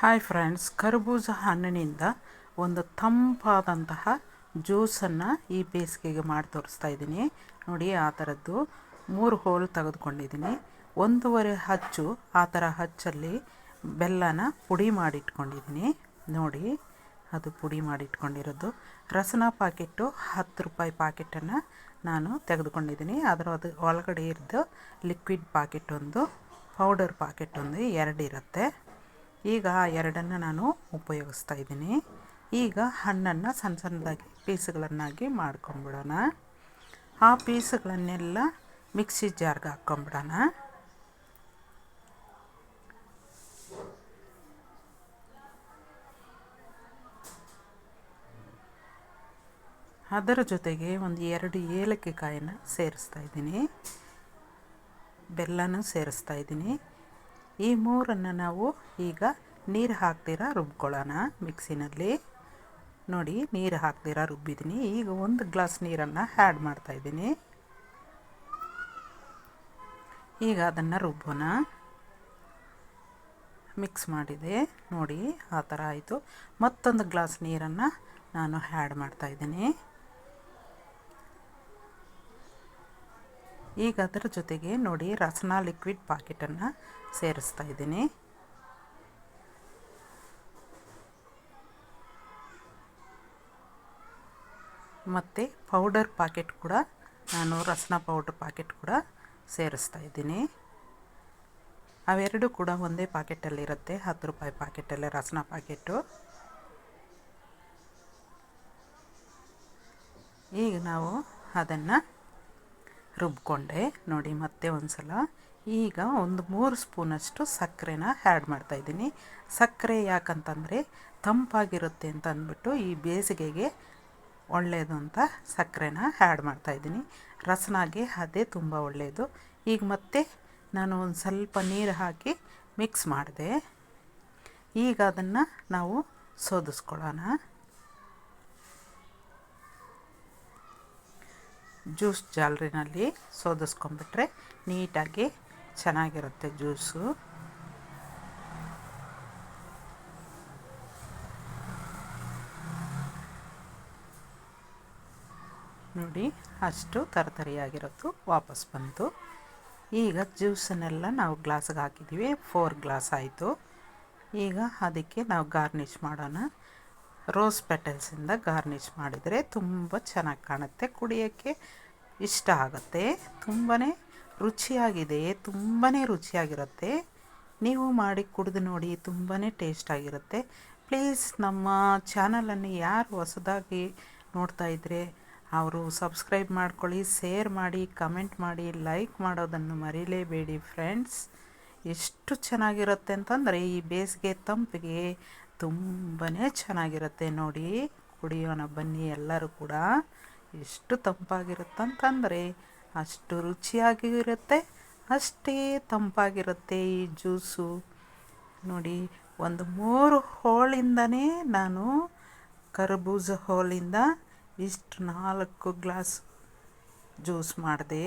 Hi friends, ಕರ್ಬೂಜ ಹಣ್ಣಿನಿಂದ ಒಂದು ತಂಪಾದಂತಹ ಜ್ಯೂಸನ್ನು ಈ ಬೇಸಿಗೆಗೆ ಮಾಡಿ ತೋರಿಸ್ತಾ ಇದ್ದೀನಿ. ನೋಡಿ, ಆ ಥರದ್ದು 3 ಹೋಲ್ ತೆಗೆದುಕೊಂಡಿದ್ದೀನಿ. 1.5 ಹಚ್ಚು, ಆ ಥರ ಹಚ್ಚಲ್ಲಿ ಬೆಲ್ಲನ ಪುಡಿ ಮಾಡಿಟ್ಕೊಂಡಿದ್ದೀನಿ. ನೋಡಿ, ಅದು ಪುಡಿ ಮಾಡಿಟ್ಕೊಂಡಿರೋದು. ರಸನ ಪಾಕೆಟು 10 ರೂಪಾಯಿ ಪಾಕೆಟನ್ನು ನಾನು ತೆಗೆದುಕೊಂಡಿದ್ದೀನಿ. ಅದು ಒಳಗಡೆ ಇರೋದು ಲಿಕ್ವಿಡ್ ಪಾಕೆಟ್ ಒಂದು, ಪೌಡರ್ ಪಾಕೆಟ್ ಒಂದು, 2 ಇರುತ್ತೆ. ಈಗ ಆ ಎರಡನ್ನು ನಾನು ಉಪಯೋಗಿಸ್ತಾ ಇದ್ದೀನಿ. ಈಗ ಹಣ್ಣನ್ನು ಸಣ್ಣ ಸಣ್ಣದಾಗಿ ಪೀಸ್ಗಳನ್ನಾಗಿ ಮಾಡ್ಕೊಂಬಿಡೋಣ. ಆ ಪೀಸ್ಗಳನ್ನೆಲ್ಲ ಮಿಕ್ಸಿ ಜಾರ್ಗೆ ಹಾಕ್ಕೊಂಬಿಡೋಣ. ಅದರ ಜೊತೆಗೆ ಒಂದು 2 ಏಲಕ್ಕಿ ಕಾಯನ್ನು ಸೇರಿಸ್ತಾ ಇದ್ದೀನಿ. ಬೆಲ್ಲನೂ ಸೇರಿಸ್ತಾ ಇದ್ದೀನಿ. ಈ 3ಅನ್ನು ನಾವು ಈಗ ನೀರು ಹಾಕ್ದಿರ ರುಬ್ಕೊಳ್ಳೋಣ ಮಿಕ್ಸಿನಲ್ಲಿ. ನೋಡಿ, ನೀರು ಹಾಕ್ದಿರ ರುಬ್ಬಿದ್ದೀನಿ. ಈಗ 1 ಗ್ಲಾಸ್ ನೀರನ್ನು ಆ್ಯಡ್ ಮಾಡ್ತಾಯಿದ್ದೀನಿ. ಈಗ ಅದನ್ನು ರುಬ್ಬೋಣ. ಮಿಕ್ಸ್ ಮಾಡಿದೆ. ನೋಡಿ, ಆ ಥರ ಆಯಿತು. ಮತ್ತೊಂದು ಗ್ಲಾಸ್ ನೀರನ್ನು ನಾನು ಆ್ಯಡ್ ಮಾಡ್ತಾಯಿದ್ದೀನಿ. ಈಗ ಅದರ ಜೊತೆಗೆ ನೋಡಿ, ರಸನ ಲಿಕ್ವಿಡ್ ಪಾಕೆಟನ್ನು ಸೇರಿಸ್ತಾ ಇದ್ದೀನಿ. ಮತ್ತು ಪೌಡರ್ ಪಾಕೆಟ್ ಕೂಡ ನಾನು ರಸನ ಪೌಡರ್ ಪಾಕೆಟ್ ಕೂಡ ಸೇರಿಸ್ತಾ ಇದ್ದೀನಿ. ಅವೆರಡು ಕೂಡ ಒಂದೇ ಪಾಕೆಟಲ್ಲಿರುತ್ತೆ, 10 ರೂಪಾಯಿ ಪಾಕೆಟಲ್ಲೇ ರಸನ ಪಾಕೆಟು. ಈಗ ನಾವು ಅದನ್ನು ರುಬ್ಕೊಂಡೆ. ನೋಡಿ, ಮತ್ತೆ ಒಂದು ಸಲ. ಈಗ ಒಂದು 3 ಸ್ಪೂನಷ್ಟು ಸಕ್ಕರೆನ ಆ್ಯಡ್ ಮಾಡ್ತಾಯಿದ್ದೀನಿ. ಸಕ್ಕರೆ ಯಾಕಂತಂದರೆ ತಂಪಾಗಿರುತ್ತೆ ಅಂತ ಅಂದ್ಬಿಟ್ಟು ಈ ಬೇಸಿಗೆಗೆ ಒಳ್ಳೆಯದು ಅಂತ ಸಕ್ಕರೆನ ಆ್ಯಡ್ ಮಾಡ್ತಾಯಿದ್ದೀನಿ. ರಸನಾಗೆ ಅದೇ ತುಂಬ ಒಳ್ಳೆಯದು. ಈಗ ಮತ್ತೆ ನಾನು ಒಂದು ಸ್ವಲ್ಪ ನೀರು ಹಾಕಿ ಮಿಕ್ಸ್ ಮಾಡಿದೆ. ಈಗ ಅದನ್ನು ನಾವು ಸೋದಿಸ್ಕೊಳ್ಳೋಣ. ಜ್ಯೂಸ್ ಜಾಲರಿನಲ್ಲಿ ಸೋದಿಸ್ಕೊಂಡ್ಬಿಟ್ರೆ ನೀಟಾಗಿ ಚೆನ್ನಾಗಿರುತ್ತೆ ಜ್ಯೂಸು. ನೋಡಿ, ಅಷ್ಟು ತರತರಿಯಾಗಿರೋದು ವಾಪಸ್ ಬಂತು. ಈಗ ಜ್ಯೂಸನ್ನೆಲ್ಲ ನಾವು ಗ್ಲಾಸಿಗೆ ಹಾಕಿದ್ದೀವಿ. 4 ಗ್ಲಾಸ್ ಆಯಿತು. ಈಗ ಅದಕ್ಕೆ ನಾವು ಗಾರ್ನಿಷ್ ಮಾಡೋಣ. ರೋಸ್ ಪೆಟಲ್ಸಿಂದ ಗಾರ್ನಿಷ್ ಮಾಡಿದರೆ ತುಂಬ ಚೆನ್ನಾಗಿ ಕಾಣುತ್ತೆ, ಕುಡಿಯೋಕ್ಕೆ ಇಷ್ಟ ಆಗುತ್ತೆ. ತುಂಬಾ ರುಚಿಯಾಗಿದೆ, ತುಂಬಾ ರುಚಿಯಾಗಿರುತ್ತೆ. ನೀವು ಮಾಡಿ ಕುಡಿದು ನೋಡಿ, ತುಂಬಾ ಟೇಸ್ಟಾಗಿರುತ್ತೆ. ಪ್ಲೀಸ್ ನಮ್ಮ ಚಾನಲನ್ನು ಯಾರು ಹೊಸದಾಗಿ ನೋಡ್ತಾ ಇದ್ದರೆ ಅವರು ಸಬ್ಸ್ಕ್ರೈಬ್ ಮಾಡ್ಕೊಳ್ಳಿ, ಶೇರ್ ಮಾಡಿ, ಕಮೆಂಟ್ ಮಾಡಿ, ಲೈಕ್ ಮಾಡೋದನ್ನು ಮರೀಲೇಬೇಡಿ ಫ್ರೆಂಡ್ಸ್. ಎಷ್ಟು ಚೆನ್ನಾಗಿರುತ್ತೆ ಅಂತಂದರೆ ಈ ಬೇಸಿಗೆ ತಂಪಿಗೆ ತುಂಬಾ ಚೆನ್ನಾಗಿರುತ್ತೆ. ನೋಡಿ, ಕುಡಿಯೋಣ ಬನ್ನಿ ಎಲ್ಲರೂ ಕೂಡ. ಎಷ್ಟು ತಂಪಾಗಿರುತ್ತಂತಂದರೆ ಅಷ್ಟು ರುಚಿಯಾಗಿರುತ್ತೆ, ಅಷ್ಟೇ ತಂಪಾಗಿರುತ್ತೆ ಈ ಜ್ಯೂಸು. ನೋಡಿ, ಒಂದು 3 ಹೋಳಿಂದನೇ ನಾನು ಕರ್ಬೂಜ ಹೋಲಿಂದ ಇಷ್ಟು 4 ಗ್ಲಾಸ್ ಜ್ಯೂಸ್ ಮಾಡಿದೆ.